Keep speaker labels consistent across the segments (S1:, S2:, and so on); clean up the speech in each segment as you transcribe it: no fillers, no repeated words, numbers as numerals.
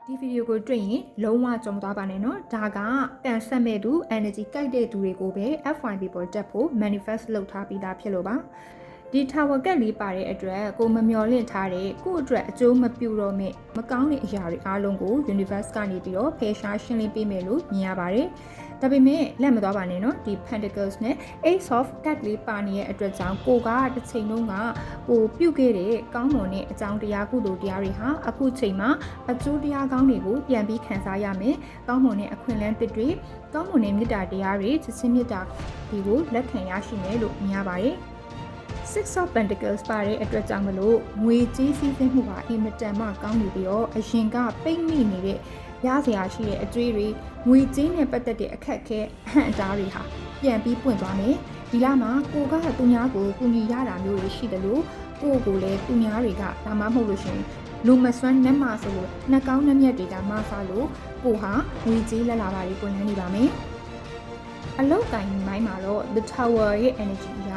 S1: ဒီဗီဒီယိုကိုတွေ့ရင်လုံးဝကြုံသွားပါနဲ့နော်ဒါကကန်ဆက်မဲ့သူ energy ကြိုက်တဲ့သူတွေကိုပဲ FYP ပေါ်တက်ဖို့ manifest လုပ်ထားပြီးသားဖြစ်လို့ပါဒီ tower ကက်လေးပါတဲ့အတွက်ကိုမမျော်လင့်ထားတဲ့ကို့အတွက်အကျိုးမပြုတော့မဲ့မကောင်းတဲ့အရာတွေအားလုံးကို universe ကနေပြီးတော့ဖယ်ရှားရှင်းလင်းပေးမယ်လို့မြင်ရပါတယ်ဒါပေမဲ့လက်မသွားပါနဲ့နော်ဒီ Pentacles နဲ့ Ace of Cups လေးပါနေတဲ့အတွက်ကြောင့်ကိုကတစ်ချိန်လုံးကကိုပြုတ်ခဲ့တဲ့ကောင်းမွန်တဲ့အကြောင်းတရားကုသိုလ်တရားတွေဟာအခုချိန်မှာအကျိုးတရားကောင်းတွေကိုပြန်ပြီးခံစားရမယ်ကောင်းမွန်တဲ့အခွင့်အလမ်းတွေကောင်းမွန်တဲ့မေတ္တာတရားတွေချစ်ချင်းမေတ္တာတွေကိုလက်ခံရရှိမယ်လို့မြင်ရပါတယ်Six of Pentacles ပါတဲ့အတွက်ကြောင့်မလို့ငွေကြေးစည်းစိမ်မှုဟာအင်မတန်မှကောင်းနေပြီးတော့အရင်ကပိတ်မိနေတဲ့ရစရာရှိတဲ့အကျွေးတွေငွေကြေးနဲ့ပတ်သက်တဲ့အခက်အခဲအဟန့်အတားတွေဟာပြန်ပြီးပွင့်သွားမယ်ဒီလမှာကိုကသူများကိုကူညီရတာမျိုးတွေရှိတယ်လို့ကိုလည်းသူများတွေကဒါမှမဟုတ်လို့ရှိရင်လူမစွမ်းနှက်မှဆိုလို့နှက်ကောင်းနှက်မြက်တွေကမဆာလို့ကိုဟာငွေကြေးလက်လာပါတွေပွင့်လန်းနေပါမယ်အလောက်ကင်မိုင်းမှာတော့ the tower ရဲ့ energy က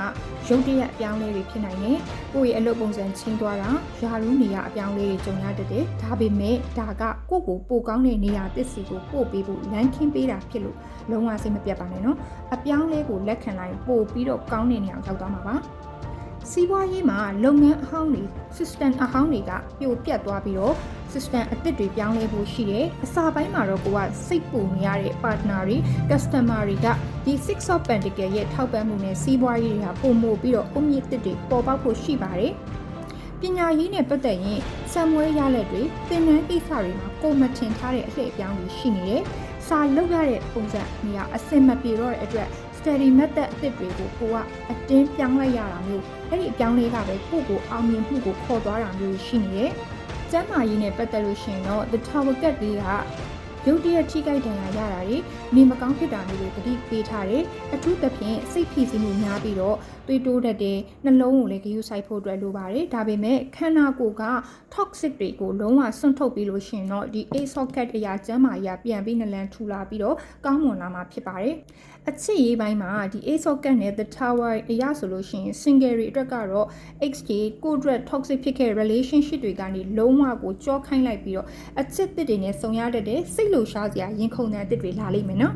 S1: ရုပ်တရက်အပြောင်းလဲတွေဖြစ်နိုင်တယ်။ကိုယ့်ရဲ့အလုပ်ပုံစံချင်းသွားတာယာရူးနေရအပြောင်းလဲတွေကြုံရတတ်တယ်။ဒါပေမဲ့ဒါကကိုယ့်ကိုပိုကောင်းတဲ့နေရာသစ်စီကိုပို့ပေးဖို့လမ်းခင်းပေးတာဖြစ်လို့လုံးဝစိတ်မပြတ်ပါနဲ့နော်။အပြောင်းလဲကိုလက်ခံလိုက်ပို့ပြီးတော့ကောင်းတဲ့နေရာရောက်သွားမှာပါ။စီးပွားရေးမှာလုပ်ငန်းအဟောင်းတွေ system အဟောင်းတွေကပြိုပြတ်သွားပြီးတော့ system အသစ်တွေပြောင်းလဲဖို့ရှိတယ်။အစာပိုင်းမှာတော့ကိုကစိတ်ပူနေရတဲ့ partner တွေ customer တွေကဒီ Six of Pentacles ရဲ့ထောက်ပံ့မှုနဲ့စီးပွားရေးတွေကပုံမို့ပြီးတော့အုံမြင့်တစ်တွေပေါ်ပေါက်ဖို့ရှိပါတယ်။ပညာရေးနဲ့ပတ်သက်ရင်စံမွေးရလက်တွေသင်တန်းကိစ္စတွေမှာကိုမထင်ထားတဲ့အလှည့်အပြောင်းတွေရှိနေတယ်။စာလုပ်ရတဲ့ပုံစံနေရာအစင်မပြေတော့တဲ့အတွက်study method အသစ်တွေကိုကိုကအတင်းပြောင်းလိုက်ရတာမျိုးအဲ့ဒီအပြောင်းလဲကပဲကိုအောင်မြင်မှုကိုခေါ်သွားတာမျိုးရှိနေတယ်။ကျမ်းမာရေးနဲ့ပတ်သက်လို့ရှိရင်တော့ the tower card လေးကရုပ်တရက်ထိခိုက်ဒဏ်ရာရတာတွေနေမကောင်းဖြစ်တာမျိုးတွေတတိပေးထားတယ်။အထူးသဖြင့်စိတ်ဖိစီးမှုများပြီးတော့တွေးတိုးတတ်တဲ့နှလုံးကိုလည်းဂရုစိုက်ဖို့အတွက်လိုပါတယ်။ဒါပေမဲ့ခန္ဓာကိုယ်က toxic တွေကိုလုံးဝဆွန့်ထုတ်ပြီးလို့ရှိရင်တော့ဒီ Ace of Cups အရာကျမ်းမာရေးပြန်ပြီးနလန်ထူလာပြီးတော့ကောင်းမွန်လာမှာဖြစ်ပါတယ်။အချစ်ရေးပိုင်းမှာဒီ Ace of Cups နဲ့ the tower အရာဆိုလို့ရှိရင် single တွေအတွက်ကတော့ XK ကိုအတွက် toxic ဖြစ်ခဲ့ relationship တွေကနေလုံးဝကိုကြောခိုင်းလိုက်ပြီးတော့အချစ်တစ်တွေနဲ့ဆုံရတတ်တဲ့စိတ်လှုပ်ရှားစရာရင်ခုန်တဲ့တစ်တွေလာလိမ့်မယ်နော်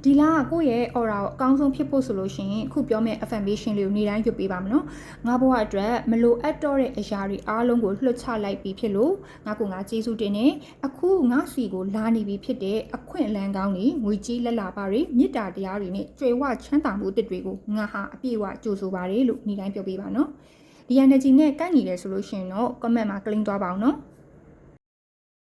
S1: ဒီလကကိုယ့်ရဲ့ aura ကိုအကောင်းဆုံးဖြစ်ဖို့ဆိုလို့ရှိရင်အခုပြောမယ့် affirmation လေးကိုနေ့တိုင်းရွတ်ပေးပါမယ်နော်ငါဘဝအတွက်မလိုအပ်တော့တဲ့အရာတွေအားလုံးကိုလွှတ်ချလိုက်ပြီးဖြစ်လို့ငါကကျေးဇူးတင်နေအခုငါစီကိုလာနေပြီဖြစ်တဲ့အခွင့်အလမ်းကောင်းတွေငွေကြေးလက်လာပါတွေမေတ္တာတရားတွေနဲ့ကြွယ်ဝချမ်းသာမှုတစ်တွေကိုငါဟာအပြည့်အဝကြိုးဆိုပါတယ်လို့နေ့တိုင်းပြောပေးပါနော်ဒီ energy နဲ့ကန့်ညီတယ်ဆိုလို့ရှိရင်တော့ comment မှာ claim သွားပါအောင်နော်